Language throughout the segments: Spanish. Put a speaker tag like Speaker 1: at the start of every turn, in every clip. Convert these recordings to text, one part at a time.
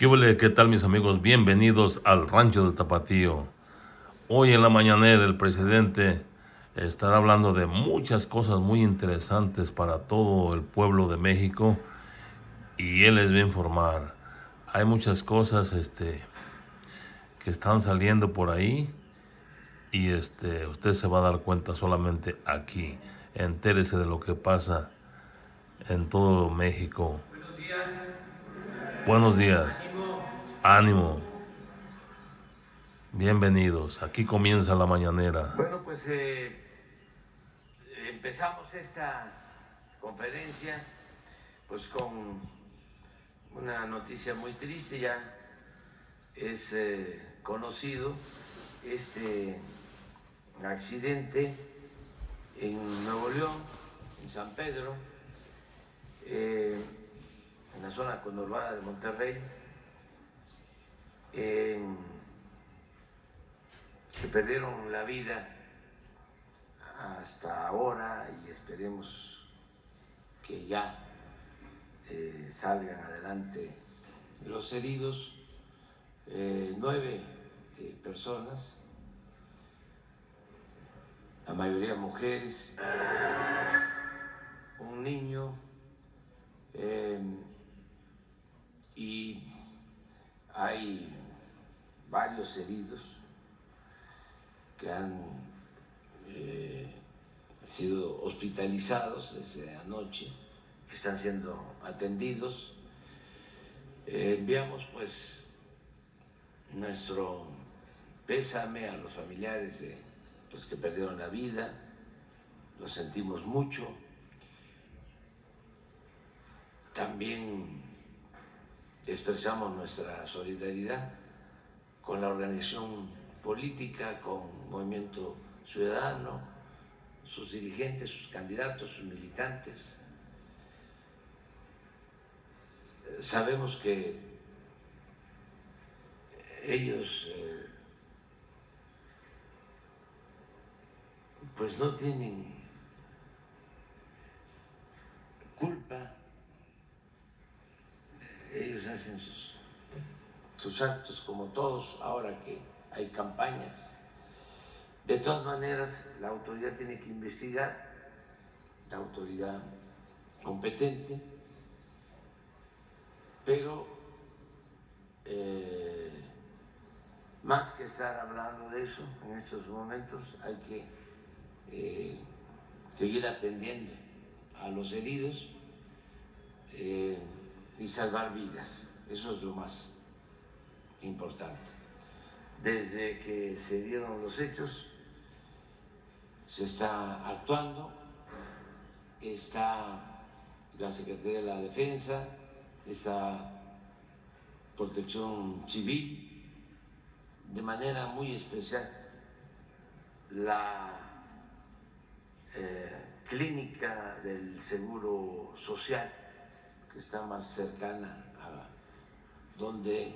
Speaker 1: ¿Qué tal, mis amigos? Bienvenidos al Rancho del Tapatío. Hoy en la mañanera el presidente estará hablando de muchas cosas muy interesantes para todo el pueblo de México y él les va a informar. Hay muchas cosas que están saliendo por ahí y usted se va a dar cuenta solamente aquí. Entérese de lo que pasa en todo México.
Speaker 2: Buenos días.
Speaker 1: Buenos días.
Speaker 2: Ánimo.
Speaker 1: Ánimo. Bienvenidos. Aquí comienza la mañanera.
Speaker 2: Bueno, pues empezamos esta conferencia pues con una noticia muy triste. Ya es conocido este accidente en Nuevo León, en San Pedro, en la zona conurbada de Monterrey, que perdieron la vida hasta ahora, y esperemos que ya salgan adelante los heridos, 9 personas, la mayoría mujeres, un niño, y hay varios heridos que han sido hospitalizados desde anoche, que están siendo atendidos. Enviamos pues nuestro pésame a los familiares de los que perdieron la vida, lo sentimos mucho. También expresamos nuestra solidaridad con la organización política, con Movimiento Ciudadano, sus dirigentes, sus candidatos, sus militantes. Sabemos que ellos pues no tienen culpa, ellos hacen sus actos como todos, ahora que hay campañas. De todas maneras, la autoridad tiene que investigar, la autoridad competente, pero más que estar hablando de eso en estos momentos, hay que seguir atendiendo a los heridos y salvar vidas. Eso es lo más importante. Desde que se dieron los hechos, se está actuando, está la Secretaría de la Defensa, está Protección Civil, de manera muy especial la clínica del Seguro Social, que está más cercana a donde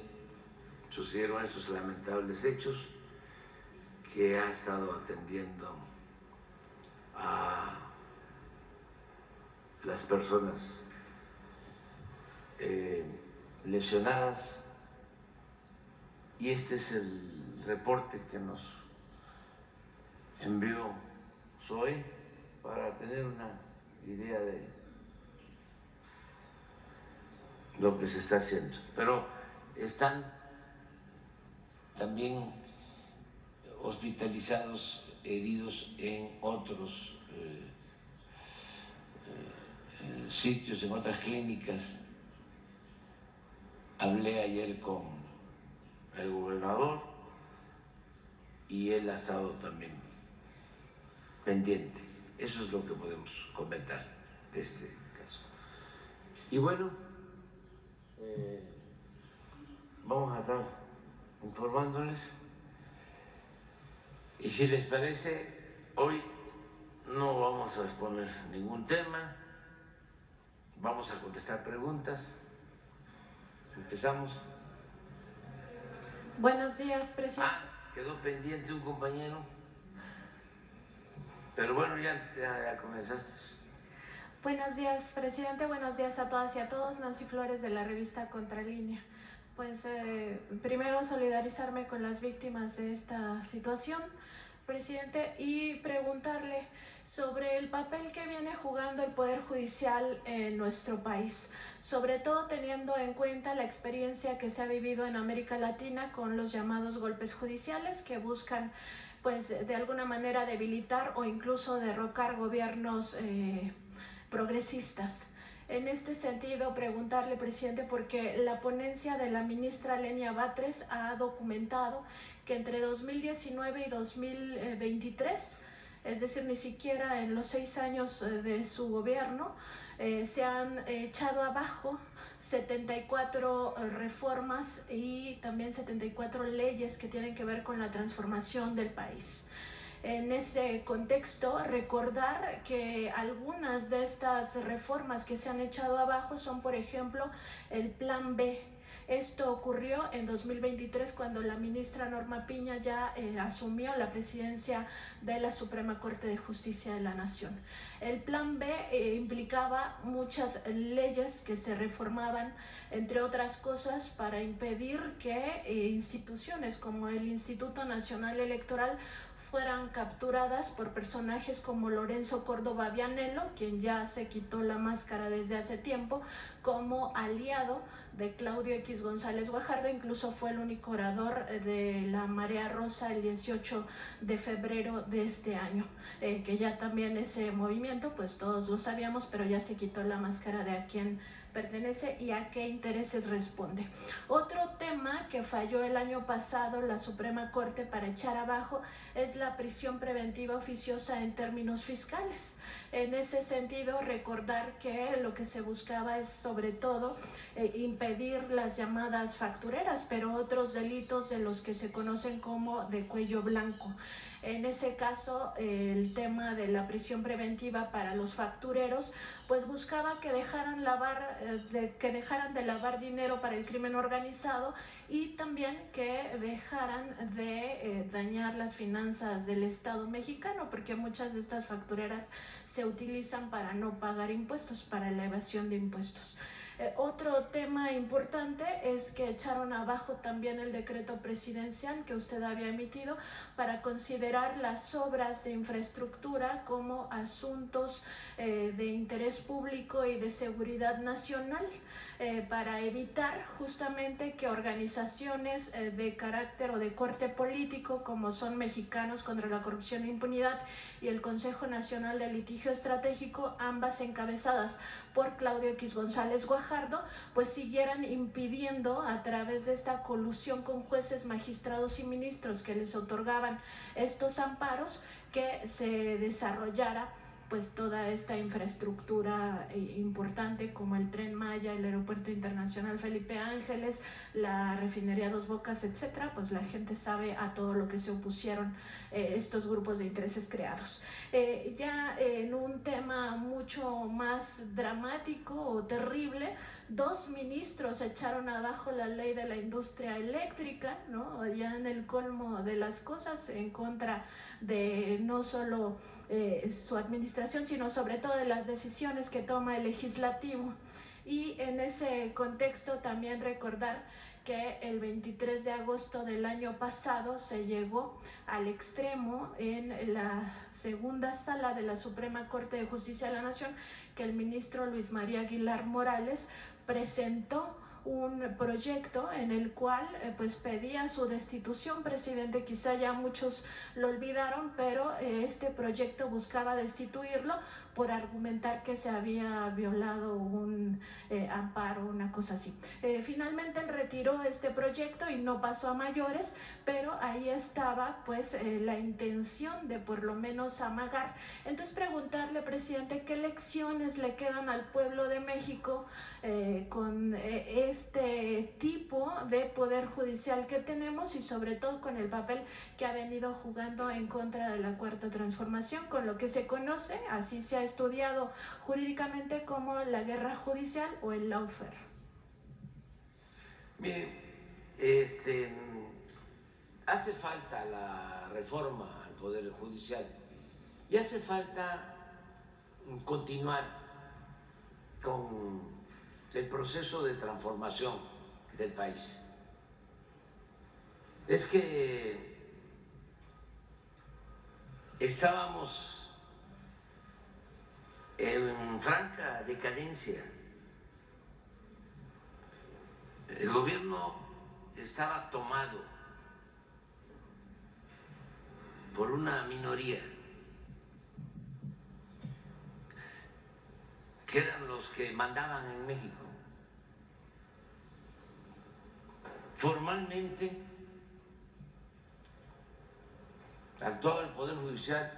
Speaker 2: sucedieron estos lamentables hechos, que ha estado atendiendo a las personas lesionadas. Y este es el reporte que nos envió Zoe para tener una idea de lo que se está haciendo. Pero están también hospitalizados, heridos en otros sitios, en otras clínicas. Hablé ayer con el gobernador y él ha estado también pendiente. Eso es lo que podemos comentar de este caso. Y bueno, vamos a estar informándoles. Y si les parece, hoy no vamos a exponer ningún tema, vamos a contestar preguntas. Empezamos.
Speaker 3: Buenos días, presidente.
Speaker 2: Quedó pendiente un compañero, pero bueno, ya comenzaste.
Speaker 3: Buenos días, presidente. Buenos días a todas y a todos. Nancy Flores, de la revista Contralínea. Pues primero solidarizarme con las víctimas de esta situación, presidente, y preguntarle sobre el papel que viene jugando el Poder Judicial en nuestro país, sobre todo teniendo en cuenta la experiencia que se ha vivido en América Latina con los llamados golpes judiciales que buscan pues de alguna manera debilitar o incluso derrocar gobiernos progresistas. En este sentido, preguntarle, presidente, porque la ponencia de la ministra Lenia Batres ha documentado que entre 2019 y 2023, es decir, ni siquiera en los 6 años de su gobierno, se han echado abajo 74 reformas y también 74 leyes que tienen que ver con la transformación del país. En ese contexto, recordar que algunas de estas reformas que se han echado abajo son, por ejemplo, el Plan B. Esto ocurrió en 2023 cuando la ministra Norma Piña ya asumió la presidencia de la Suprema Corte de Justicia de la Nación. El Plan B implicaba muchas leyes que se reformaban, entre otras cosas, para impedir que instituciones como el Instituto Nacional Electoral fueran capturadas por personajes como Lorenzo Córdoba Vianello, quien ya se quitó la máscara desde hace tiempo, como aliado de Claudio X González Guajardo. Incluso fue el único orador de la Marea Rosa el 18 de febrero de este año, que ya también ese movimiento, pues todos lo sabíamos, pero ya se quitó la máscara de a quién pertenece y a qué intereses responde. Otro tema que falló el año pasado la Suprema Corte para echar abajo es la prisión preventiva oficiosa en términos fiscales. En ese sentido, recordar que lo que se buscaba es sobre todo impedir las llamadas factureras, pero otros delitos de los que se conocen como de cuello blanco. En ese caso, el tema de la prisión preventiva para los factureros, pues buscaba que dejaran de lavar dinero para el crimen organizado y también que dejaran de dañar las finanzas del Estado mexicano, porque muchas de estas factureras se utilizan para no pagar impuestos, para la evasión de impuestos. Otro tema importante es que echaron abajo también el decreto presidencial que usted había emitido para considerar las obras de infraestructura como asuntos de interés público y de seguridad nacional, para evitar justamente que organizaciones de carácter o de corte político como son Mexicanos contra la Corrupción e Impunidad y el Consejo Nacional de Litigio Estratégico, ambas encabezadas por Claudio X González Guajardo, pues siguieran impidiendo a través de esta colusión con jueces, magistrados y ministros que les otorgaban estos amparos que se desarrollara pues toda esta infraestructura importante como el Tren Maya, el Aeropuerto Internacional Felipe Ángeles, la refinería Dos Bocas, etcétera. Pues la gente sabe a todo lo que se opusieron estos grupos de intereses creados. Ya en un tema mucho más dramático o terrible, 2 ministros echaron abajo la ley de la industria eléctrica, ¿no? Ya en el colmo de las cosas, en contra de no solo su administración, sino sobre todo de las decisiones que toma el legislativo. Y en ese contexto también recordar que el 23 de agosto del año pasado se llegó al extremo en la segunda sala de la Suprema Corte de Justicia de la Nación, que el ministro Luis María Aguilar Morales presentó un proyecto en el cual pues pedía su destitución, presidente. Quizá ya muchos lo olvidaron, pero este proyecto buscaba destituirlo por argumentar que se había violado un amparo, una cosa así. Finalmente él retiró este proyecto y no pasó a mayores, pero ahí estaba pues la intención de por lo menos amagar. Entonces preguntarle, presidente, ¿qué lecciones le quedan al pueblo de México con este tipo de poder judicial que tenemos y sobre todo con el papel que ha venido jugando en contra de la Cuarta Transformación, con lo que se conoce, así se ha estudiado jurídicamente, como la guerra judicial o el lawfare?
Speaker 2: Miren, hace falta la reforma al Poder Judicial y hace falta continuar con el proceso de transformación del país. es que estábamos en franca decadencia. El gobierno estaba tomado por una minoría, que eran los que mandaban en México. Formalmente actuaba el Poder Judicial,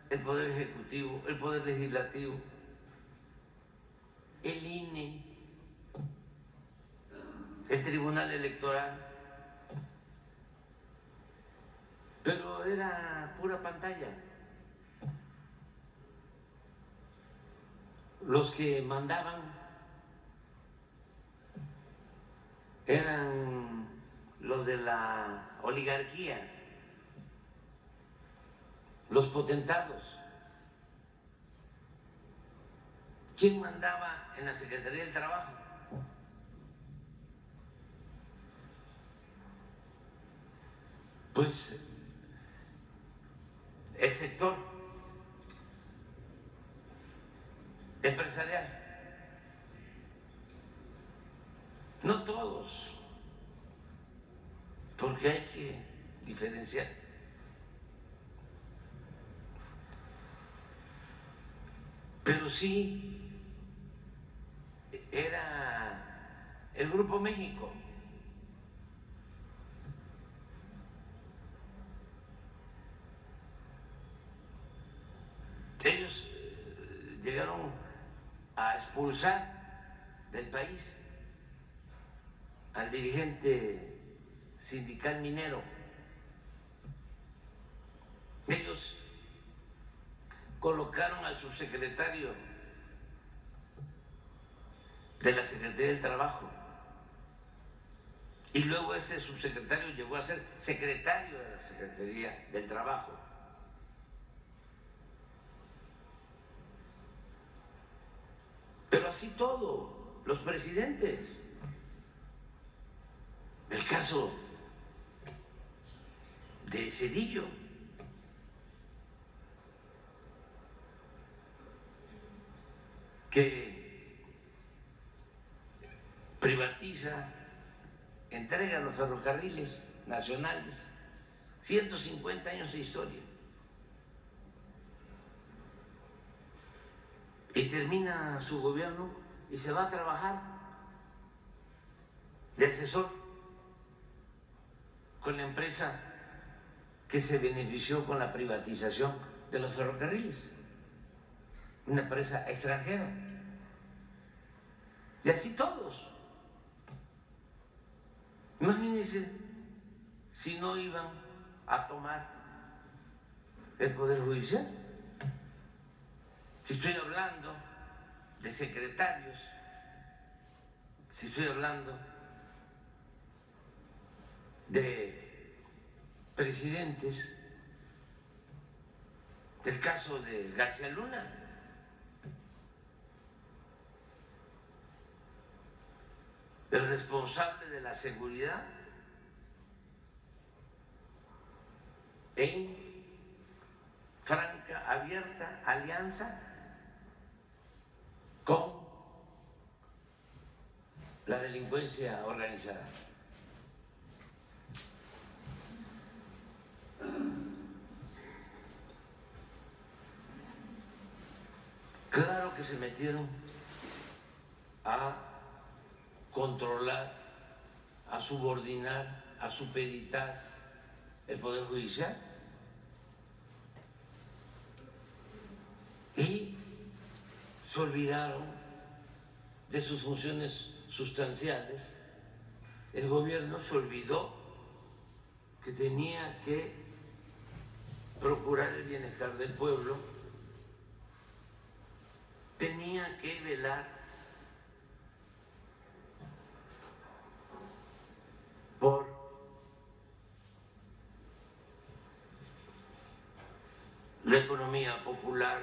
Speaker 2: el Poder Ejecutivo, el Poder Legislativo, el INE, el Tribunal Electoral, pero era pura pantalla. Los que mandaban eran los de la oligarquía, los potentados. ¿Quién mandaba en la Secretaría del Trabajo? Pues el sector empresarial. No todos, porque hay que diferenciar. Pero sí era el Grupo México. Ellos llegaron a expulsar del país al dirigente sindical minero. Ellos colocaron al subsecretario de la Secretaría del Trabajo y luego ese subsecretario llegó a ser secretario de la Secretaría del Trabajo. Pero así todo, los presidentes. El caso de Zedillo, que privatiza, entrega los ferrocarriles nacionales, 150 años de historia. Y termina su gobierno y se va a trabajar de asesor con la empresa que se benefició con la privatización de los ferrocarriles, una empresa extranjera. Y así todos. Imagínense si no iban a tomar el Poder Judicial. Si estoy hablando de secretarios, si estoy hablando de presidentes, del caso de García Luna, el responsable de la seguridad en franca, abierta alianza con la delincuencia organizada. Claro que se metieron a controlar, a subordinar, a supeditar el Poder Judicial y se olvidaron de sus funciones sustanciales. El gobierno se olvidó que tenía que procurar el bienestar del pueblo, tenía que velar por la economía popular,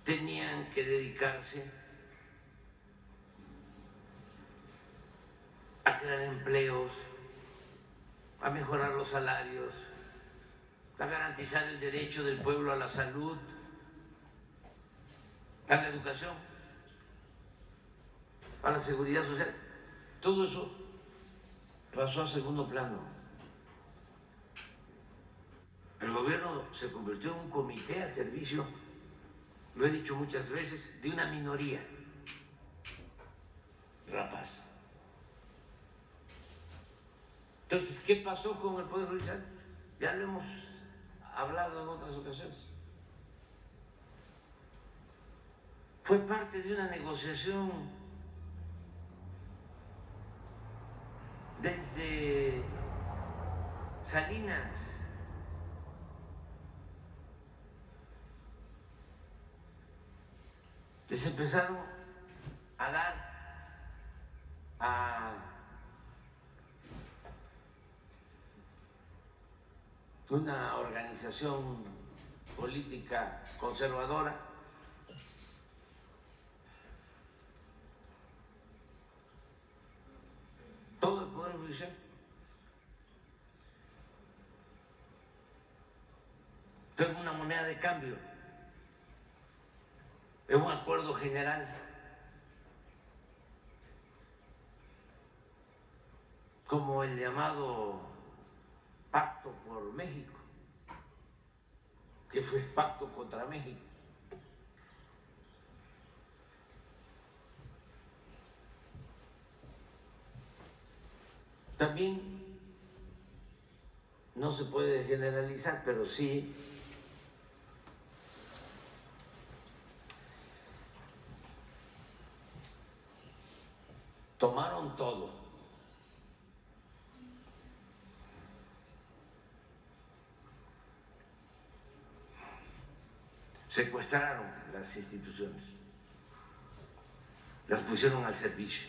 Speaker 2: tenían que dedicarse a crear empleos, a mejorar los salarios, a garantizar el derecho del pueblo a la salud, a la educación, a la seguridad social. Todo eso pasó a segundo plano. El gobierno se convirtió en un comité al servicio, lo he dicho muchas veces, de una minoría rapaz. Entonces, ¿qué pasó con el Poder Judicial? Ya lo hemos hablado en otras ocasiones. Fue parte de una negociación desde Salinas. Les empezaron a dar a una organización política conservadora todo el Poder Judicial. Pero una moneda de cambio, es un acuerdo general. Como el llamado Pacto por México, que fue pacto contra México. También no se puede generalizar, pero sí tomaron todo. Secuestraron las instituciones, las pusieron al servicio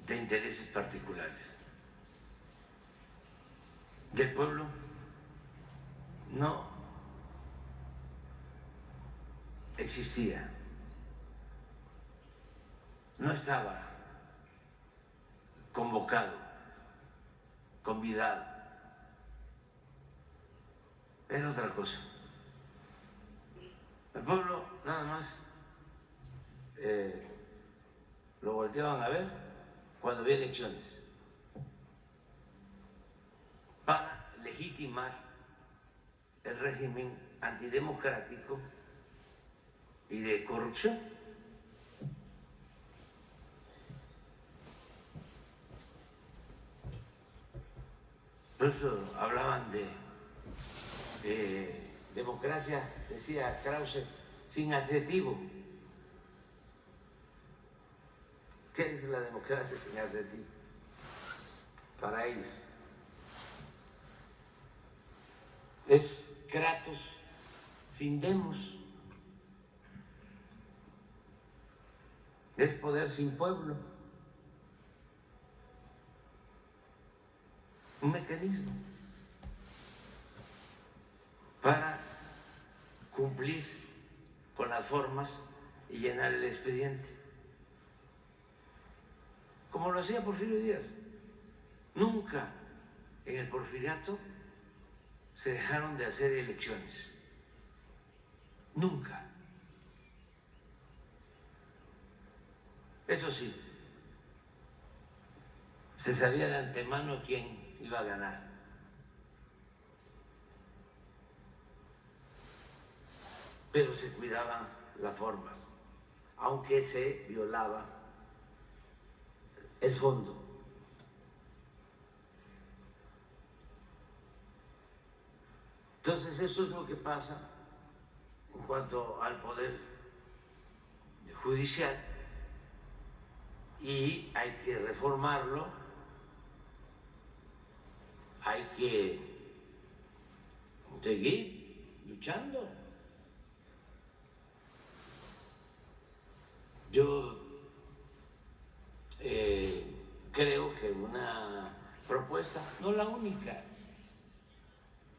Speaker 2: de intereses particulares. Del pueblo no existía, no estaba convocado, convidado, era otra cosa. El pueblo nada más lo volteaban a ver cuando había elecciones para legitimar el régimen antidemocrático y de corrupción. Por eso hablaban de democracia, decía Krause, sin adjetivo. ¿Qué es la democracia sin adjetivo? Para ellos es Kratos sin demos, es poder sin pueblo, un mecanismo para cumplir con las formas y llenar el expediente, como lo hacía Porfirio Díaz. Nunca en el porfiriato se dejaron de hacer elecciones, nunca. Eso sí, se sabía de antemano quién iba a ganar. Pero se cuidaban las formas, aunque se violaba el fondo. Entonces eso es lo que pasa en cuanto al poder judicial y hay que reformarlo, hay que seguir luchando. Yo creo que una propuesta, no la única,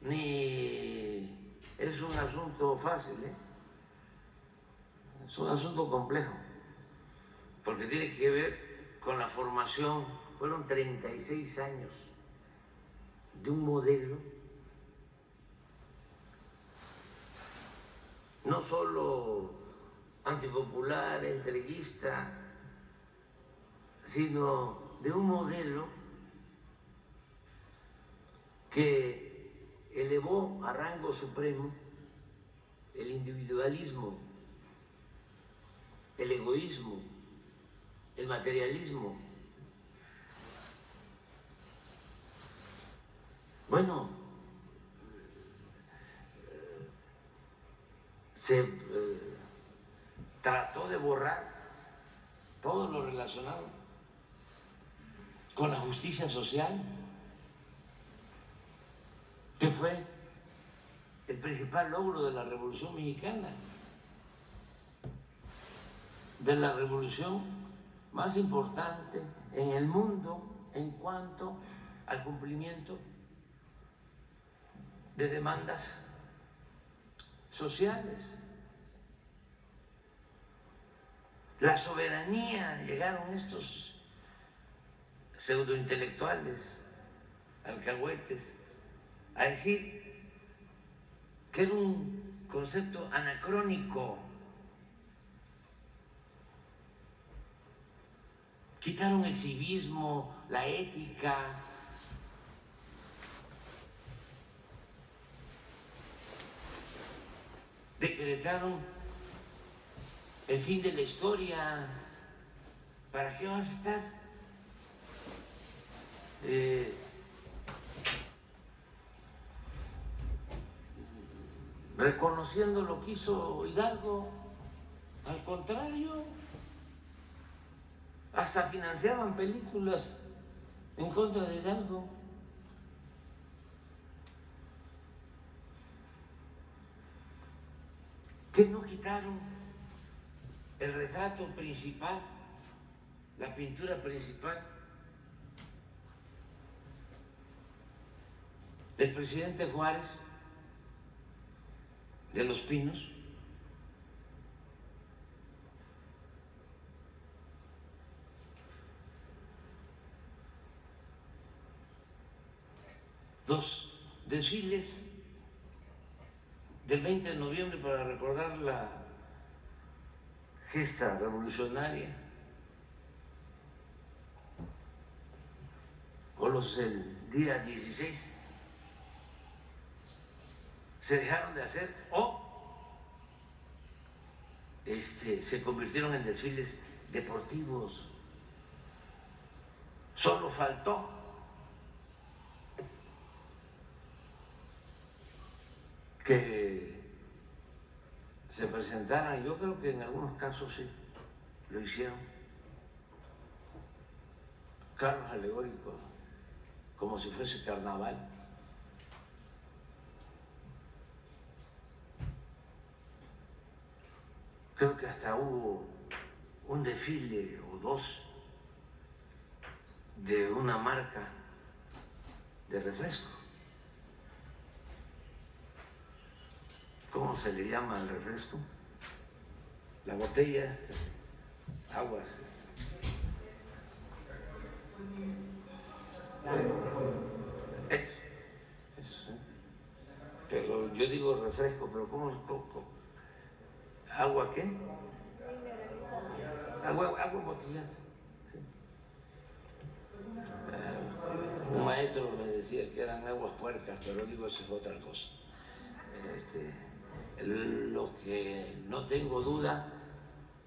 Speaker 2: ni es un asunto fácil, es un asunto complejo, porque tiene que ver con la formación. Fueron 36 años de un modelo no solo antipopular, entreguista, sino de un modelo que elevó a rango supremo el individualismo, el egoísmo, el materialismo. Bueno, se trató de borrar todo lo relacionado con la justicia social, que fue el principal logro de la Revolución Mexicana, de la revolución más importante en el mundo en cuanto al cumplimiento de demandas sociales. La soberanía, llegaron estos pseudointelectuales, alcahuetes, a decir que era un concepto anacrónico. Quitaron el civismo, la ética, decretaron el fin de la historia. ¿Para qué vas a estar reconociendo lo que hizo Hidalgo? Al contrario, hasta financiaban películas en contra de Hidalgo. ¿Qué no quitaron el retrato principal, la pintura principal del presidente Juárez de Los Pinos? Dos desfiles del 20 de noviembre para recordar la gesta revolucionaria, o los del día 16, se dejaron de hacer o se convirtieron en desfiles deportivos. Solo faltó que se presentaran, yo creo que en algunos casos sí lo hicieron, carros alegóricos, como si fuese carnaval. Creo que hasta hubo un desfile o dos de una marca de refresco. ¿Cómo se le llama al refresco? La botella, aguas. Eso, eso. Pero yo digo refresco, pero ¿cómo? ¿Agua qué? Agua embotellada. Sí. Un maestro me decía que eran aguas puercas, pero digo, eso es otra cosa. Lo que no tengo duda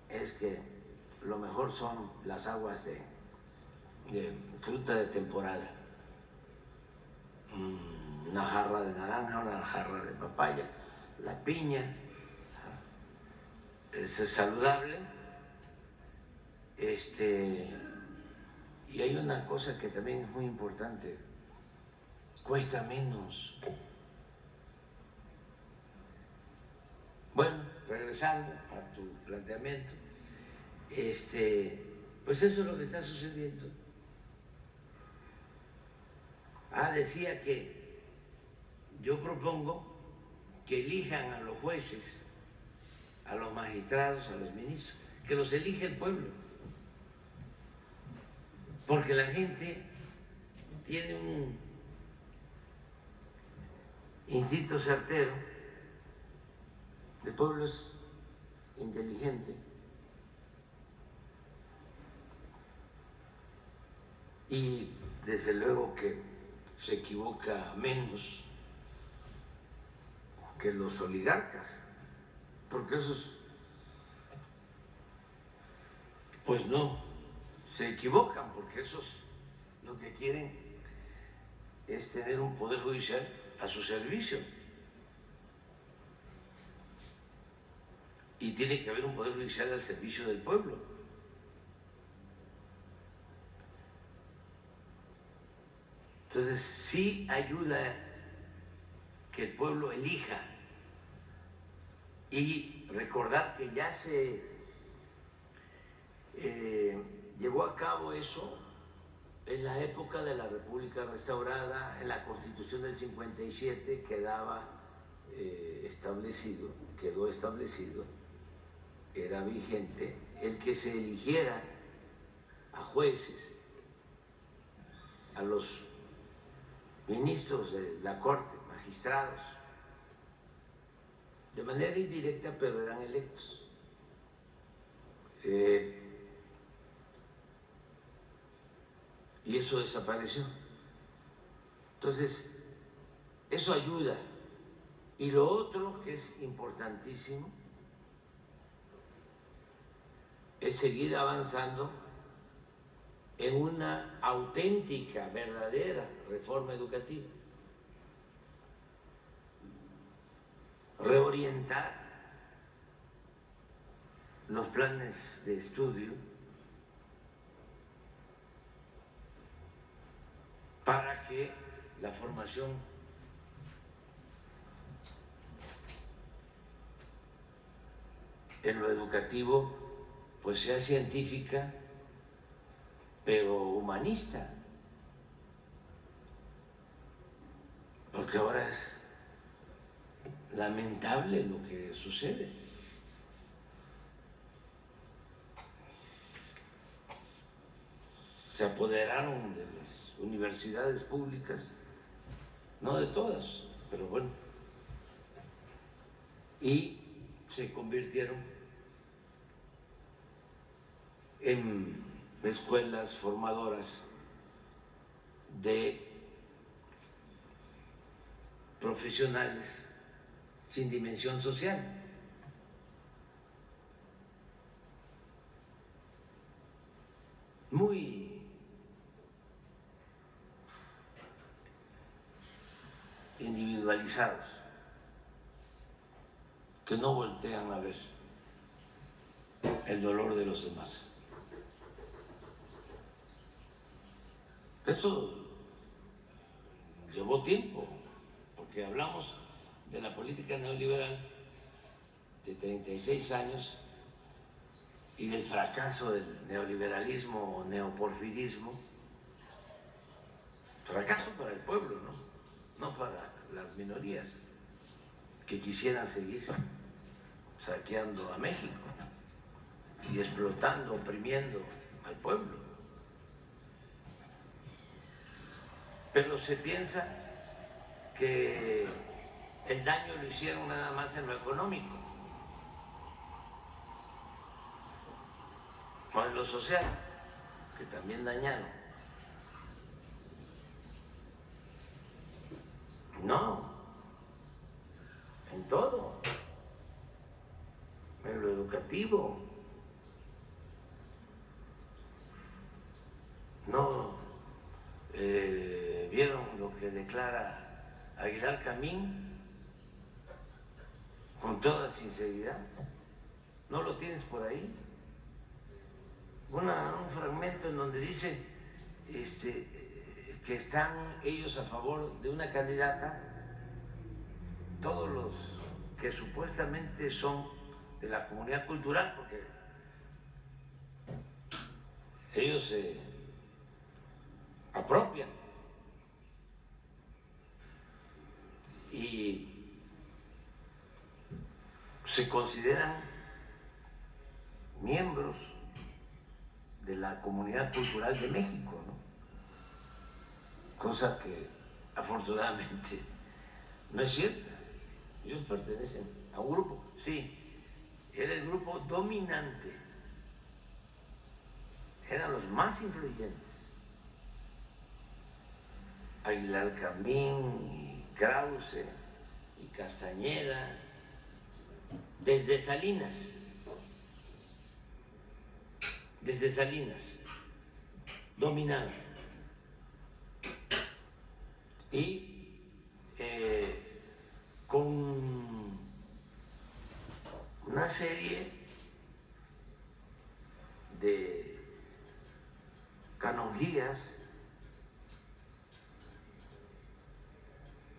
Speaker 2: es que lo mejor son las aguas de fruta de temporada. Una jarra de naranja, una jarra de papaya, la piña, es saludable. Y hay una cosa que también es muy importante, cuesta menos. Bueno, regresando a tu planteamiento, pues eso es lo que está sucediendo. Decía que yo propongo que elijan a los jueces, a los magistrados, a los ministros, que los elige el pueblo, porque la gente tiene un instinto certero. El pueblo es inteligente y desde luego que se equivoca menos que los oligarcas, porque esos pues no se equivocan, porque esos lo que quieren es tener un poder judicial a su servicio. Y tiene que haber un poder judicial al servicio del pueblo. Entonces, sí ayuda que el pueblo elija y recordar que ya se llevó a cabo eso en la época de la República Restaurada, en la Constitución del 57 quedó establecido, era vigente, el que se eligiera a jueces, a los ministros de la Corte, magistrados, de manera indirecta, pero eran electos. Y eso desapareció. Entonces, eso ayuda. Y lo otro que es importantísimo es seguir avanzando en una auténtica, verdadera reforma educativa. Reorientar los planes de estudio para que la formación en lo educativo pues sea científica, pero humanista, porque ahora es lamentable lo que sucede. Se apoderaron de las universidades públicas, no de todas, pero bueno, y se convirtieron en escuelas formadoras de profesionales sin dimensión social. Muy individualizados, que no voltean a ver el dolor de los demás. Eso llevó tiempo, porque hablamos de la política neoliberal de 36 años y del fracaso del neoliberalismo o neoporfirismo. Fracaso para el pueblo, no para las minorías que quisieran seguir saqueando a México y explotando, oprimiendo al pueblo. Pero se piensa que el daño lo hicieron nada más en lo económico, o en lo social, que también dañaron. No, en todo, en lo educativo. No vieron lo que declara Aguilar Camín con toda sinceridad. ¿No lo tienes por ahí? Un fragmento en donde dice que están ellos a favor de una candidata, todos los que supuestamente son de la comunidad cultural, porque ellos se apropian y se consideran miembros de la comunidad cultural de México, ¿no? Cosa que afortunadamente No es cierto. Ellos pertenecen a un grupo, sí. Era el grupo dominante. Eran los más influyentes. Aguilar Camín, y Krause, y Castañeda, desde Salinas. Desde Salinas, dominaron. Y con una serie de canonjías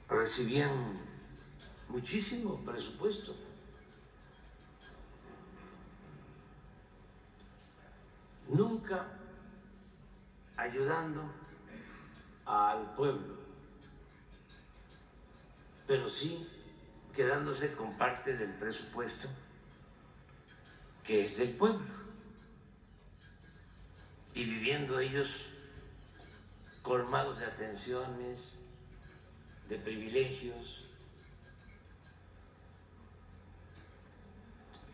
Speaker 2: recibían muchísimo presupuesto. Nunca ayudando al pueblo, pero sí quedándose con parte del presupuesto que es del pueblo y viviendo ellos colmados de atenciones, de privilegios,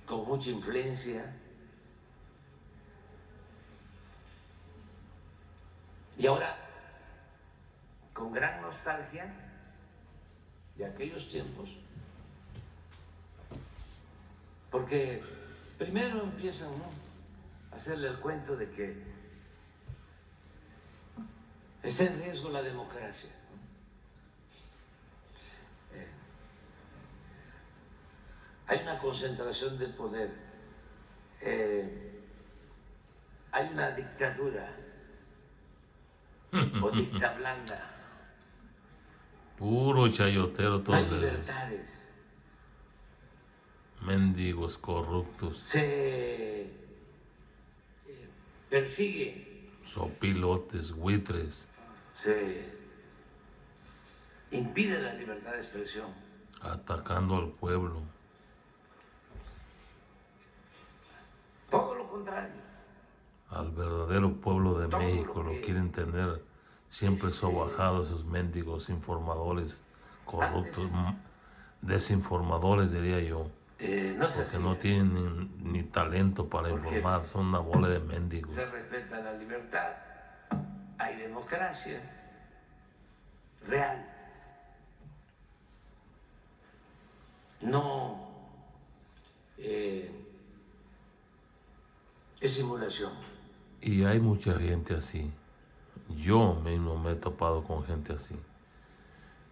Speaker 2: con mucha influencia. Y ahora, con gran nostalgia de aquellos tiempos, porque primero empiezan, ¿no?, a hacerle el cuento de que está en riesgo la democracia. Hay una concentración de poder, hay una dictadura o dicta blanda.
Speaker 1: Puro chayotero
Speaker 2: No
Speaker 1: todos
Speaker 2: hay
Speaker 1: ellos.
Speaker 2: libertades.
Speaker 1: Mendigos corruptos.
Speaker 2: Se persigue,
Speaker 1: Sopilotes, buitres.
Speaker 2: se impide la libertad de expresión.
Speaker 1: Atacando al pueblo.
Speaker 2: Todo lo contrario.
Speaker 1: Al verdadero pueblo de
Speaker 2: Todo
Speaker 1: México
Speaker 2: lo
Speaker 1: lo
Speaker 2: que
Speaker 1: quieren tener siempre sobajado, esos mendigos informadores corruptos, desinformadores diría yo,
Speaker 2: no se
Speaker 1: porque no tienen ni talento para
Speaker 2: Porque
Speaker 1: informar, son una bola de mendigos.
Speaker 2: se respeta la libertad, hay democracia real. No es simulación.
Speaker 1: Y hay mucha gente así. Yo mismo me he topado con gente así,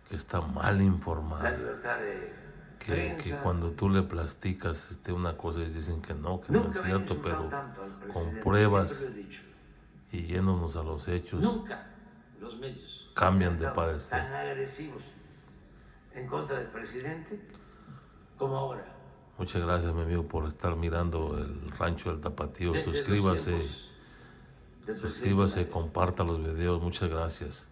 Speaker 1: que está mal
Speaker 2: La
Speaker 1: informada.
Speaker 2: libertad de
Speaker 1: Que
Speaker 2: prensa.
Speaker 1: cuando tú le platicas una cosa y dicen que no es
Speaker 2: Nunca me han
Speaker 1: cierto,
Speaker 2: insultado
Speaker 1: pero
Speaker 2: tanto al
Speaker 1: con
Speaker 2: presidente,
Speaker 1: pruebas
Speaker 2: siempre lo he dicho.
Speaker 1: y yéndonos a los hechos,
Speaker 2: Nunca los medios
Speaker 1: cambian
Speaker 2: han
Speaker 1: de
Speaker 2: estado
Speaker 1: parecer.
Speaker 2: tan agresivos en contra del presidente como ahora.
Speaker 1: Muchas gracias, mi amigo, por estar mirando el Rancho del Tapatío.
Speaker 2: Desde los
Speaker 1: Suscríbase,
Speaker 2: tiempos del presidente
Speaker 1: suscríbase,
Speaker 2: Madero.
Speaker 1: comparta los videos. Muchas gracias.